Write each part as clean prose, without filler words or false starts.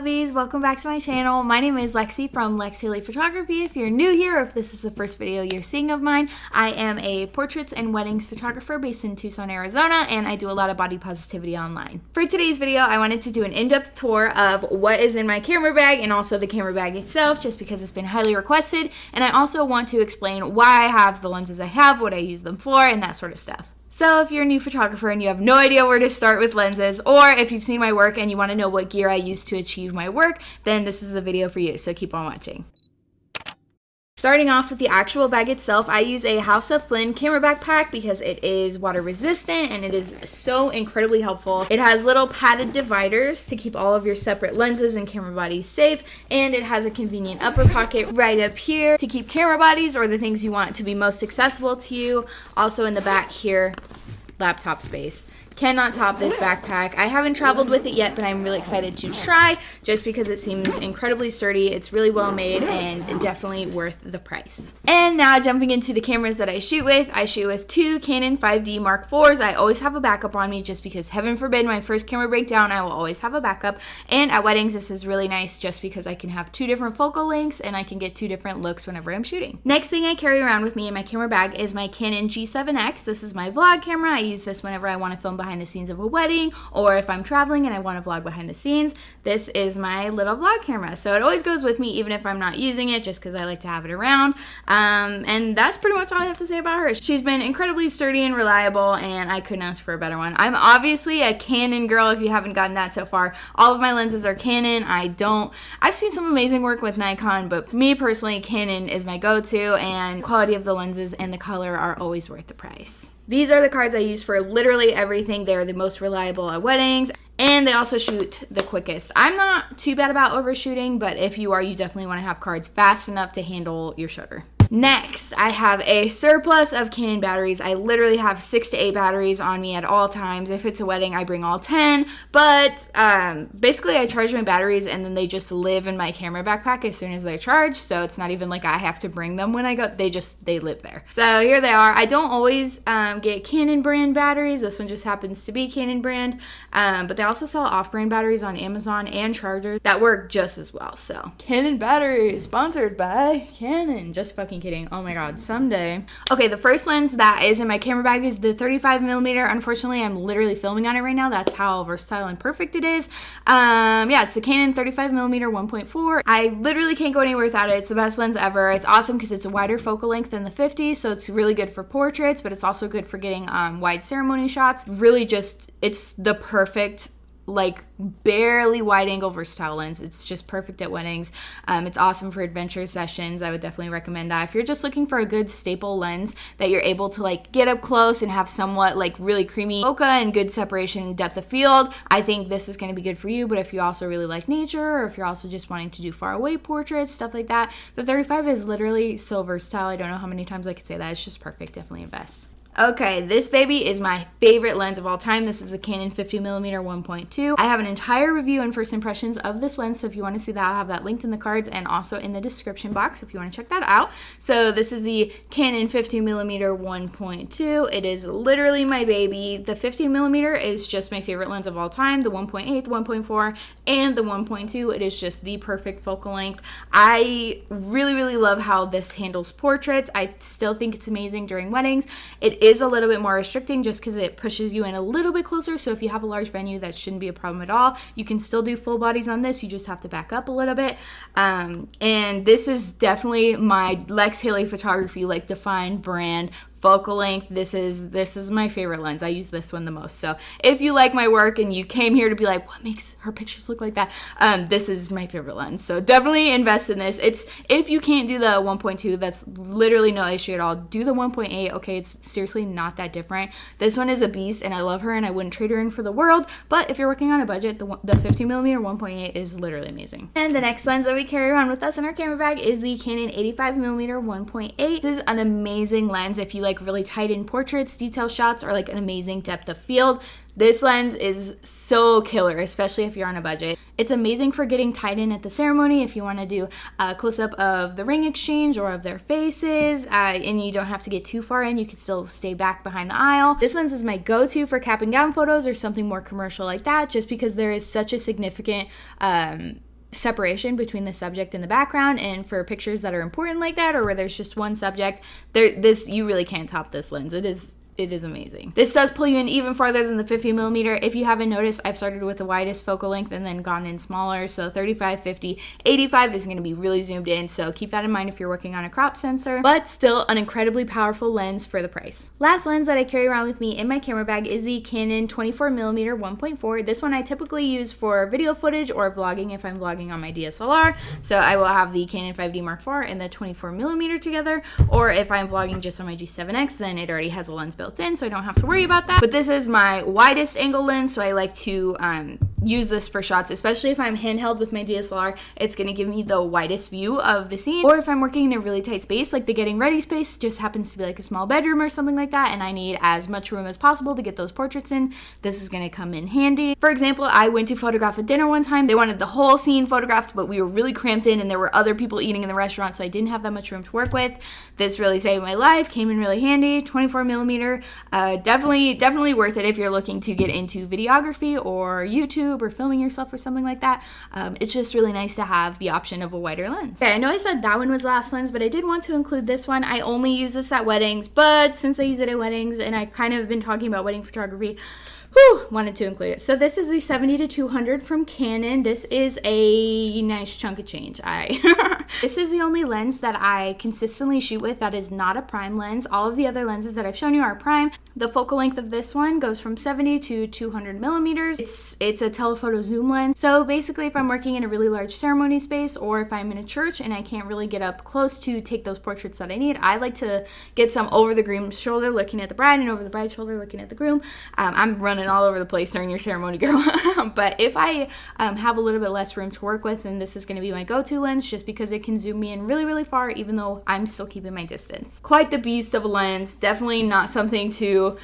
lovies, welcome back to my channel. My name is Lexi from Lex Haley Photography. If you're new here or if this is the first video you're seeing of mine, I am a portraits and weddings photographer based in Tucson, Arizona, and I do a lot of body positivity online. For today's video, I wanted to do an in-depth tour of what is in my camera bag and also the camera bag itself, just because it's been highly requested, and I also want to explain why I have the lenses I have, what I use them for, and that sort of stuff. So if you're a new photographer and you have no idea where to start with lenses, or if you've seen my work and you want to know what gear I use to achieve my work, then this is the video for you, so keep on watching. Starting off with the actual bag itself, I use a House of Flynn camera backpack because it is water resistant and it is so incredibly helpful. It has little padded dividers to keep all of your separate lenses and camera bodies safe, and it has a convenient upper pocket right up here to keep camera bodies or the things you want to be most accessible to you. Also in the back here, laptop space. Cannot top this backpack. I haven't traveled with it yet, but I'm really excited to try just because it seems incredibly sturdy. It's really well made and definitely worth the price. And now jumping into the cameras that I shoot with two Canon 5D Mark IVs. I always have a backup on me just because heaven forbid my first camera break down, I will always have a backup. And at weddings, this is really nice just because I can have two different focal lengths and I can get two different looks whenever I'm shooting. Next thing I carry around with me in my camera bag is my Canon G7X. This is my vlog camera. I use this whenever I want to film behind the scenes of a wedding, or if I'm traveling and I want to vlog behind the scenes. This is my little vlog camera, so it always goes with me even if I'm not using it, just because I like to have it around. And that's pretty much all I have to say about her. She's been incredibly sturdy and reliable, and I couldn't ask for a better one. I'm obviously a Canon girl if you haven't gotten that so far. All of my lenses are Canon. I've seen some amazing work with Nikon, but me personally, Canon is my go-to, and quality of the lenses and the color are always worth the price. These are the cards I use for literally everything. They're the most reliable at weddings, and they also shoot the quickest. I'm not too bad about overshooting, but if you are, you definitely want to have cards fast enough to handle your shutter. Next, I have a surplus of Canon batteries. I literally have 6 to 8 batteries on me at all times. If it's a wedding, I bring all 10, but basically I charge my batteries and then they just live in my camera backpack as soon as they're charged, so it's not even like I have to bring them when I go. They live there. So here they are. I don't always get Canon brand batteries. This one just happens to be Canon brand, but they also sell off-brand batteries on Amazon and chargers that work just as well. So Canon batteries, sponsored by Canon. Just fucking kidding. Oh my god, someday. Okay, the first lens that is in my camera bag is the 35mm. Unfortunately, I'm literally filming on it right now. That's how versatile and perfect it is. Yeah, it's the Canon 35mm 1.4. I literally can't go anywhere without it. It's the best lens ever. It's awesome because it's a wider focal length than the 50, so it's really good for portraits, but it's also good for getting wide ceremony shots. Really just, it's the perfect, like, barely wide angle versatile lens. It's just perfect at weddings. It's awesome for adventure sessions. I would definitely recommend that. If you're just looking for a good staple lens that you're able to like get up close and have somewhat like really creamy bokeh and good separation and depth of field, I think this is going to be good for you. But if you also really like nature, or if you're also just wanting to do far away portraits, stuff like that, the 35 is literally so versatile. I don't know how many times I could say that. It's just perfect. Definitely invest. Okay, this baby is my favorite lens of all time. This is the Canon 50mm 1.2. I have an entire review and first impressions of this lens, so if you want to see that, I'll have that linked in the cards and also in the description box if you want to check that out. So this is the Canon 50mm 1.2. It is literally my baby. The 50mm is just my favorite lens of all time. The 1.8, the 1.4, and the 1.2, it is just the perfect focal length. I really, really love how this handles portraits. I still think it's amazing during weddings. It is a little bit more restricting just because it pushes you in a little bit closer, so if you have a large venue, that shouldn't be a problem at all. You can still do full bodies on this, you just have to back up a little bit. And this is definitely my Lex Haley Photography like defined brand focal length. This is my favorite lens. I use this one the most. So if you like my work and you came here to be like, what makes her pictures look like that? This is my favorite lens. So definitely invest in this. If you can't do the 1.2, that's literally no issue at all. Do the 1.8. Okay, it's seriously not that different. This one is a beast and I love her and I wouldn't trade her in for the world. But if you're working on a budget, the 50mm 1.8 is literally amazing. And the next lens that we carry around with us in our camera bag is the Canon 85mm 1.8. This is an amazing lens if you like really tight in portraits, detail shots, or like an amazing depth of field. This lens is so killer, especially if you're on a budget. It's amazing for getting tied in at the ceremony if you want to do a close-up of the ring exchange or of their faces, and you don't have to get too far in. You can still stay back behind the aisle. This lens is my go-to for cap and gown photos or something more commercial like that, just because there is such a significant separation between the subject and the background, and for pictures that are important like that, or where there's just one subject, you really can't top this lens. It is amazing. This does pull you in even farther than the 50mm. If you haven't noticed, I've started with the widest focal length and then gone in smaller. So 35, 50, 85 is going to be really zoomed in. So keep that in mind if you're working on a crop sensor, but still an incredibly powerful lens for the price. Last lens that I carry around with me in my camera bag is the Canon 24mm 1.4. This one I typically use for video footage or vlogging if I'm vlogging on my DSLR. So I will have the Canon 5D Mark IV and the 24mm together, or if I'm vlogging just on my G7X, then it already has a lens built in, so I don't have to worry about that. But this is my widest angle lens, so I like to use this for shots, especially if I'm handheld with my DSLR. It's going to give me the widest view of the scene, or if I'm working in a really tight space, like the getting ready space just happens to be like a small bedroom or something like that, and I need as much room as possible to get those portraits in. This is going to come in handy. For example, I went to photograph a dinner one time. They wanted the whole scene photographed, but we were really cramped in and there were other people eating in the restaurant, so I didn't have that much room to work with. This really saved my life, came in really handy. 24mm, definitely worth it if you're looking to get into videography or YouTube or filming yourself or something like that. It's just really nice to have the option of a wider lens. Okay, I know I said that one was the last lens, but I did want to include this one. I only use this at weddings, but since I use it at weddings and I kind of been talking about wedding photography, wanted to include it. So this is the 70-200 from Canon. This is a nice chunk of change. This is the only lens that I consistently shoot with that is not a prime lens. All of the other lenses that I've shown you are prime. The focal length of this one goes from 70 to 200mm. It's a telephoto zoom lens. So basically, if I'm working in a really large ceremony space, or if I'm in a church and I can't really get up close to take those portraits that I need, I like to get some over the groom's shoulder looking at the bride and over the bride's shoulder looking at the groom. I'm running all over the place during your ceremony, girl. But if I have a little bit less room to work with, then this is going to be my go-to lens, just because it can zoom me in really, really far, even though I'm still keeping my distance. Quite the beast of a lens. Definitely not something to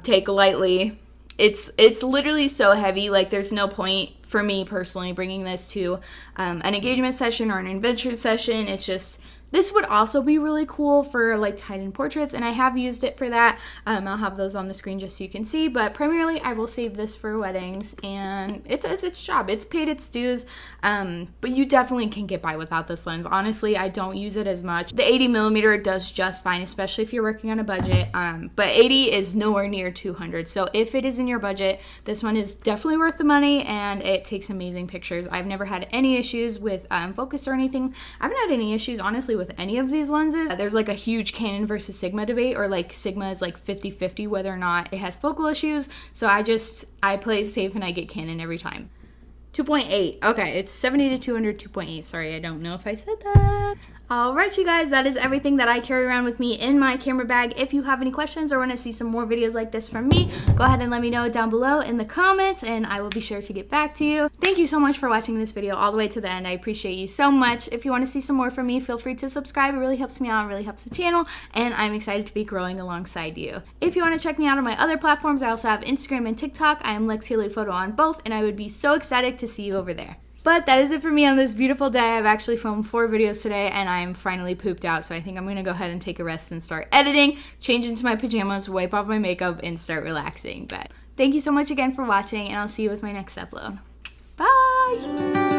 take lightly. It's literally so heavy. Like, there's no point for me personally bringing this to an engagement session or an adventure session. It's just, this would also be really cool for like tight-in portraits, and I have used it for that. I'll have those on the screen just so you can see, but primarily I will save this for weddings, and it's its job. It's paid its dues, but you definitely can get by without this lens. Honestly, I don't use it as much. The 80mm does just fine, especially if you're working on a budget, but 80 is nowhere near 200, so if it is in your budget, this one is definitely worth the money, and it takes amazing pictures. I've never had any issues with focus or anything. I haven't had any issues, honestly, with any of these lenses. There's like a huge Canon versus Sigma debate, or like Sigma is like 50-50 whether or not it has focal issues, so I play safe and I get Canon every time. 2.8. Okay, it's 70-200, 2.8. Sorry, I don't know if I said that. Alright, you guys, that is everything that I carry around with me in my camera bag. If you have any questions or want to see some more videos like this from me, go ahead and let me know down below in the comments, and I will be sure to get back to you. Thank you so much for watching this video all the way to the end. I appreciate you so much. If you want to see some more from me, feel free to subscribe. It really helps me out, it really helps the channel, and I'm excited to be growing alongside you. If you want to check me out on my other platforms, I also have Instagram and TikTok. I am heyooooo on both, and I would be so excited to see you over there. But that is it for me on this beautiful day. I've actually filmed 4 videos today, and I'm finally pooped out, so I think I'm going to go ahead and take a rest and start editing, change into my pajamas, wipe off my makeup, and start relaxing. But thank you so much again for watching, and I'll see you with my next upload. Bye!